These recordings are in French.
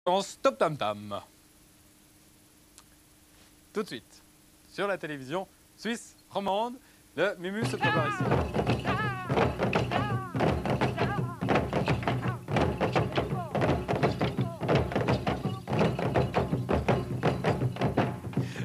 Stop Tam Tam. Tout de suite, sur la télévision suisse romande, le Mumu se prépare ici.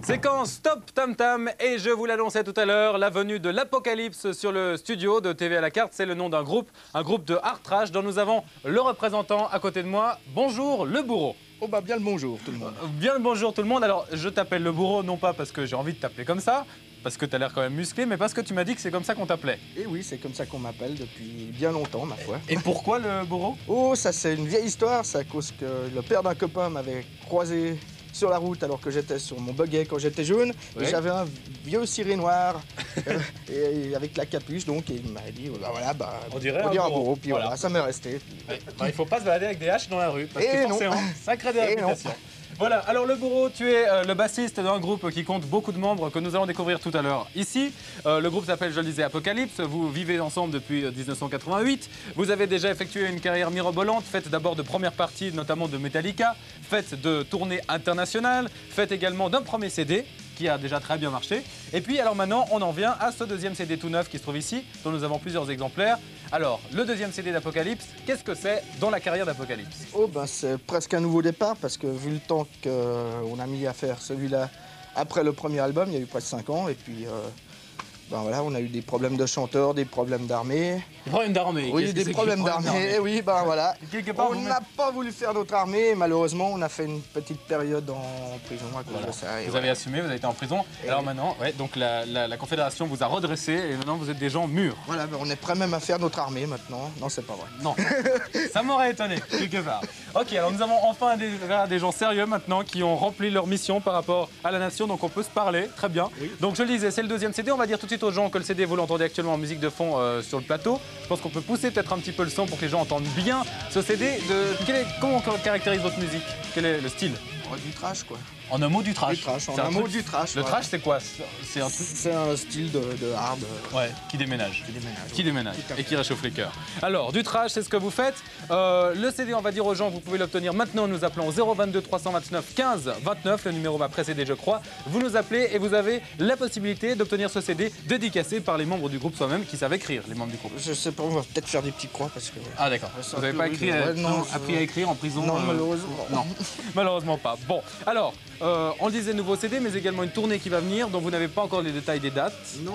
Séquence Stop Tam Tam, et je vous l'annonçais tout à l'heure, la venue de l'Apocalypse sur le studio de TV à la carte. C'est le nom d'un groupe, un groupe de hard trash dont nous avons le représentant à côté de moi. Bonjour le bourreau. Oh bah bien le bonjour tout le monde. Bien le bonjour tout le monde. Alors je t'appelle le bourreau non pas parce que j'ai envie de t'appeler comme ça, parce que tu as l'air quand même musclé, mais parce que tu m'as dit que c'est comme ça qu'on t'appelait. Et oui, c'est comme ça qu'on m'appelle depuis bien longtemps, ma foi. Et pourquoi le bourreau? Oh, ça c'est une vieille histoire, c'est à cause que le père d'un copain m'avait croisé sur la route alors que j'étais sur mon buggy quand j'étais jeune. Oui. Et j'avais un vieux ciré noir et avec la capuche, donc et il m'a dit, bah voilà, bah, On dirait un un bourreau. Puis voilà. voilà, ça m'est resté. Ouais. Bah, il faut pas se balader avec des haches dans la rue, parce Et que non. forcément, ça crée des Et non. réputations. Voilà, alors le bourreau, tu es le bassiste d'un groupe qui compte beaucoup de membres que nous allons découvrir tout à l'heure ici. Le groupe s'appelle, je le disais, Apocalypse. Vous vivez ensemble depuis 1988. Vous avez déjà effectué une carrière mirobolante, faite d'abord de première partie, notamment de Metallica, faite de tournées internationales, faite également d'un premier CD qui a déjà très bien marché. Et puis alors maintenant, on en vient à ce deuxième CD tout neuf qui se trouve ici, dont nous avons plusieurs exemplaires. Alors, le deuxième CD d'Apocalypse, qu'est-ce que c'est dans la carrière d'Apocalypse? Oh ben c'est presque un nouveau départ parce que vu le temps qu'on a mis à faire celui-là après le premier album, il y a eu presque 5 ans et puis ben voilà, on a eu des problèmes de chanteurs, des problèmes d'armée. Des problèmes d'armée. Oui, Qu'est-ce que des c'est problèmes que les d'armée, oui, ben voilà. Quelque part, On n'a pas voulu faire notre armée et malheureusement on a fait une petite période en prison à cause Voilà. de ça. Et Vous voilà. avez assumé, vous avez été en prison. Et Alors oui. maintenant, ouais, donc la Confédération vous a redressé et maintenant vous êtes des gens mûrs. Voilà, ben on est prêt même à faire notre armée maintenant. Non, c'est pas vrai. Non, ça m'aurait étonné, quelque part. Ok, alors nous avons enfin des gens sérieux maintenant qui ont rempli leur mission par rapport à la nation, donc on peut se parler, très bien. Oui. Donc je le disais, c'est le deuxième CD, on va dire tout de suite aux gens que le CD, vous l'entendez actuellement en musique de fond sur le plateau. Je pense qu'on peut pousser peut-être un petit peu le son pour que les gens entendent bien ce CD. Comment on caractérise votre musique? Quel est le style? Oh, du trash quoi. En un mot, du trash. Du trash, en C'est un mot truc- du trash. Le ouais. trash, c'est quoi? C'est un truc C'est un style de hard ouais, qui déménage. qui déménage. Qui déménage Tout à et fait. qui réchauffe les cœurs. Alors, du trash, c'est ce que vous faites. Le CD, on va dire aux gens, vous pouvez l'obtenir maintenant en nous appelant au 022 329 15 29. Le numéro m'a précédé, je crois. Vous nous appelez et vous avez la possibilité d'obtenir ce CD dédicacé par les membres du groupe soi-même qui savent écrire, les membres du groupe. Je sais pas, on va peut-être faire des petits croix parce que... Ah d'accord. Ouais, c'est Vous un n'avez peu pas rude, écrit, ouais, non, appris à écrire en prison Non, malheureusement. Non, malheureusement pas. Bon, alors, on le disait, nouveau CD, mais également une tournée qui va venir, dont vous n'avez pas encore les détails des dates. Non,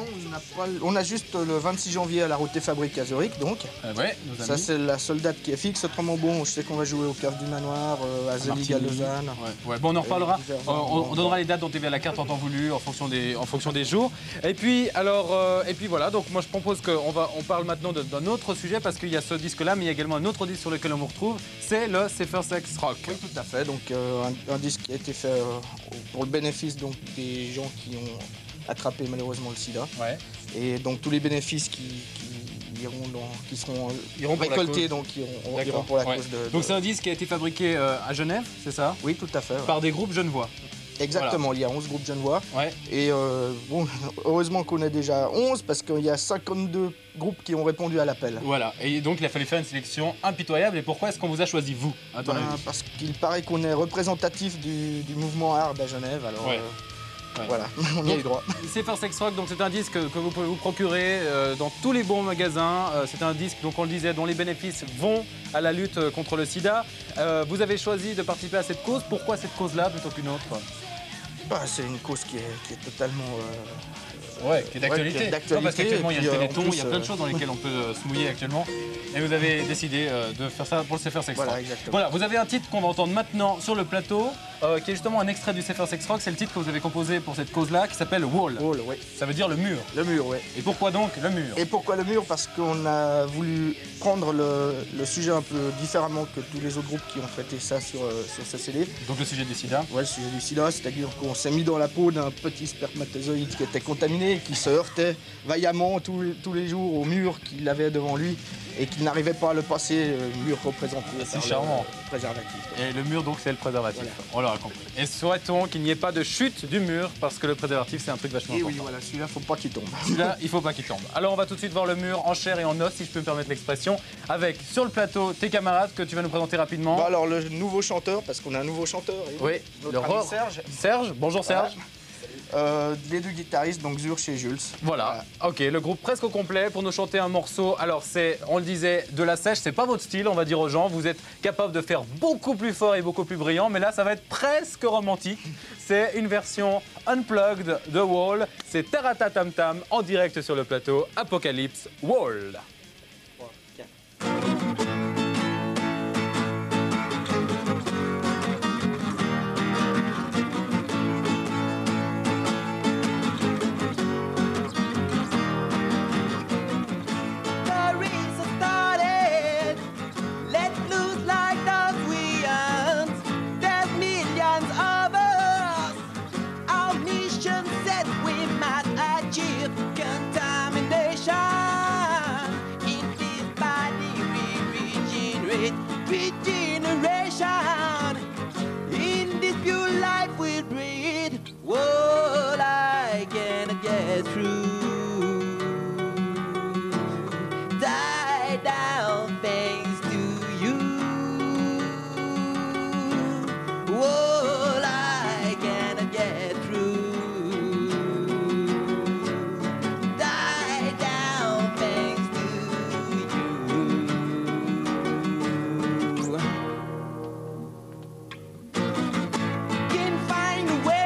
on a juste le 26 janvier à la Route des Fabriques à Zurich, donc. Ouais, nos Ça, amis. c'est la seule date qui est fixe. Autrement, bon, je sais qu'on va jouer au Cave du Manoir, à Zelig à Martigny. Lausanne. Ouais. Bon, on en reparlera. divers On donnera les dates dans TV à la carte en temps voulu, en fonction des jours. Et puis, alors, et puis voilà. Donc, moi, je propose qu'on parle maintenant d'un autre sujet parce qu'il y a ce disque-là, mais il y a également un autre disque sur lequel on vous retrouve. C'est le Safer Sex Rock. Oui, tout à fait. Donc, un disque qui a été fait pour le bénéfice donc, des gens qui ont attrapé malheureusement le sida. Ouais. Et donc, tous les bénéfices qui seront Iront pour la récoltés, cause. donc iront D'accord. pour la Ouais. cause Donc, c'est un disque qui a été fabriqué à Genève, c'est ça? Oui, tout à fait. ouais. Par des groupes genevois. Exactement, il y a 11 groupes genevois. Ouais. Et bon, heureusement qu'on est déjà 11 parce qu'il y a 52 groupes qui ont répondu à l'appel. Voilà. Et donc, il a fallu faire une sélection impitoyable. Et pourquoi est-ce qu'on vous a choisi, vous, à ton avis? Parce qu'il paraît qu'on est représentatif du mouvement hard à Genève, alors Ouais. Ouais. voilà, on y a eu droit. Safer Sex Rock, donc c'est un disque que vous pouvez vous procurer dans tous les bons magasins. C'est un disque, donc on le disait, dont les bénéfices vont à la lutte contre le sida. Vous avez choisi de participer à cette cause. Pourquoi cette cause-là plutôt qu'une autre? Bah, c'est une cause qui est totalement... Ouais, qui est d'actualité. qui est d'actualité, Non, parce qu'actuellement, il y a le et puis, Téléthon, en plus, il y a plein de choses dans lesquelles on peut se mouiller actuellement. Et vous avez décidé de faire ça pour le Safer Sex Rock. Voilà, exactement. Voilà, vous avez un titre qu'on va entendre maintenant sur le plateau, qui est justement un extrait du Safer Sex Rock. C'est le titre que vous avez composé pour cette cause-là, qui s'appelle Wall. Wall, oui. Ça veut dire le mur. Le mur, oui. Et pourquoi donc le mur? Et pourquoi le mur? Parce qu'on a voulu prendre le sujet un peu différemment que tous les autres groupes qui ont traité ça sur ce CD. Donc le sujet du sida. Ouais, le sujet du sida, c'est-à-dire qu'on s'est mis dans la peau d'un petit spermatozoïde qui était contaminé, qui se heurtait vaillamment tous les jours au mur qu'il avait devant lui et qu'il n'arrivait pas à le passer, le mur représenté C'est par charmant. le préservatif. Et le mur, donc, c'est le préservatif. Voilà. Voilà, l'aura compris. Et souhaitons qu'il n'y ait pas de chute du mur, parce que le préservatif, c'est un truc vachement Et important. oui, voilà, celui-là, faut pas qu'il tombe. Celui-là, il faut pas qu'il tombe. Alors, on va tout de suite voir le mur en chair et en os, si je peux me permettre l'expression, avec sur le plateau tes camarades que tu vas nous présenter rapidement. Bon, alors, le nouveau chanteur, parce qu'on a un nouveau chanteur. Oui, notre ami Serge. Serge, bonjour Serge. Les deux guitaristes, donc Zurch et Jules. Voilà, ok, le groupe presque au complet pour nous chanter un morceau. Alors c'est, on le disait, de la sèche, c'est pas votre style, on va dire aux gens. Vous êtes capable de faire beaucoup plus fort et beaucoup plus brillant, mais là ça va être presque romantique. C'est une version unplugged de Wall. C'est Tarata Tam Tam en direct sur le plateau Apocalypse Wall. Regeneration in this pure life we breathe. What I cannot get through, die down thanks to you. What I cannot get through, die down thanks to you. Can find a way.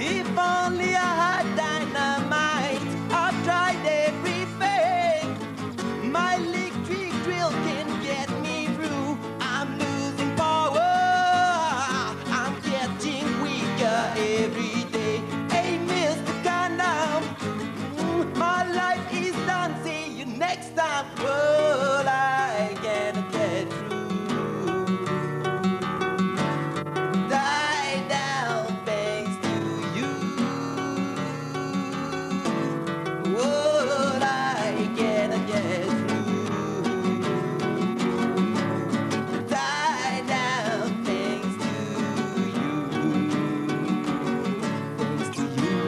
If only I had dynamite. I've tried everything. My electric drill can get me through. I'm losing power. I'm getting weaker every day. Hey, Mr. Condom, my life is done. See you next time. Well, I can't get through. Die down thanks to you. What I cannot get through. Die down thanks to you. Thanks to you.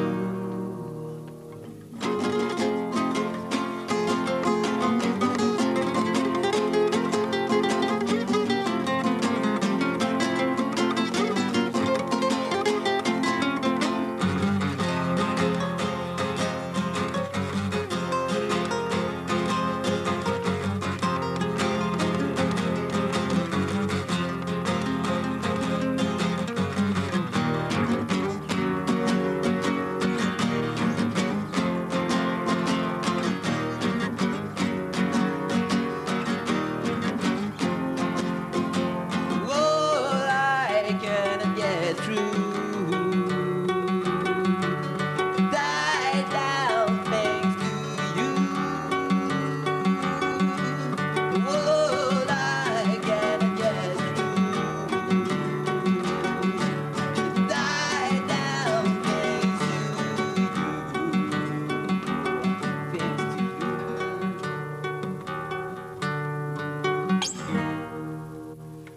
What I cannot get through, die down thanks to you. What I cannot get through, die down thanks to you. Thanks to you.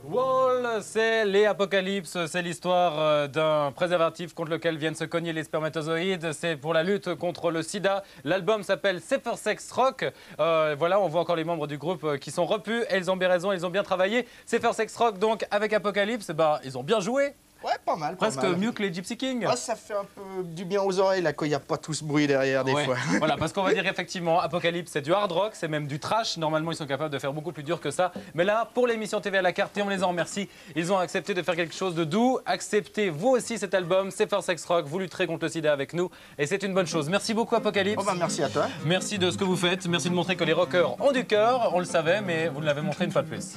Wall, c'est les apocalypses, c'est l'histoire d'un préservatif contre lequel viennent se cogner les spermatozoïdes. C'est pour la lutte contre le sida. L'album s'appelle Safer Sex Rock. Voilà, on voit encore les membres du groupe qui sont repus. Et ils ont bien raison, ils ont bien travaillé. Safer Sex Rock, donc, avec Apocalypse, bah, ils ont bien joué. Ouais, pas mal. Pas Presque mal. mieux que les Gypsy Kings. Ouais, ça fait un peu du bien aux oreilles là quand il n'y a pas tout ce bruit derrière des Ouais. fois. Voilà, parce qu'on va dire effectivement, Apocalypse, c'est du hard rock, c'est même du trash. Normalement, ils sont capables de faire beaucoup plus dur que ça. Mais là, pour l'émission TV à la carte, et on les en remercie, ils ont accepté de faire quelque chose de doux. Acceptez vous aussi cet album, Safer Sex Rock. Vous lutterez contre le sida avec nous. Et c'est une bonne chose. Merci beaucoup, Apocalypse. Oh, bah, merci à toi. Merci de ce que vous faites. Merci de montrer que les rockers ont du cœur. On le savait, mais vous l'avez montré une fois de plus.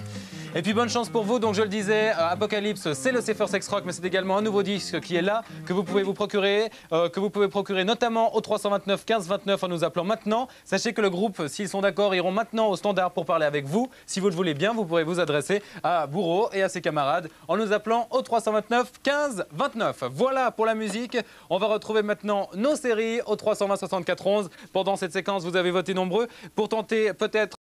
Et puis bonne chance pour vous. Donc je le disais, Apocalypse, c'est le Safer Sex Rock, mais c'est également un nouveau disque qui est là, que vous pouvez vous procurer, notamment au 329 15 29 en nous appelant maintenant. Sachez que le groupe, s'ils sont d'accord, iront maintenant au standard pour parler avec vous. Si vous le voulez bien, vous pourrez vous adresser à Bourreau et à ses camarades en nous appelant au 329 15 29. Voilà pour la musique. On va retrouver maintenant nos séries au 320 64 11. Pendant cette séquence, vous avez voté nombreux pour tenter peut-être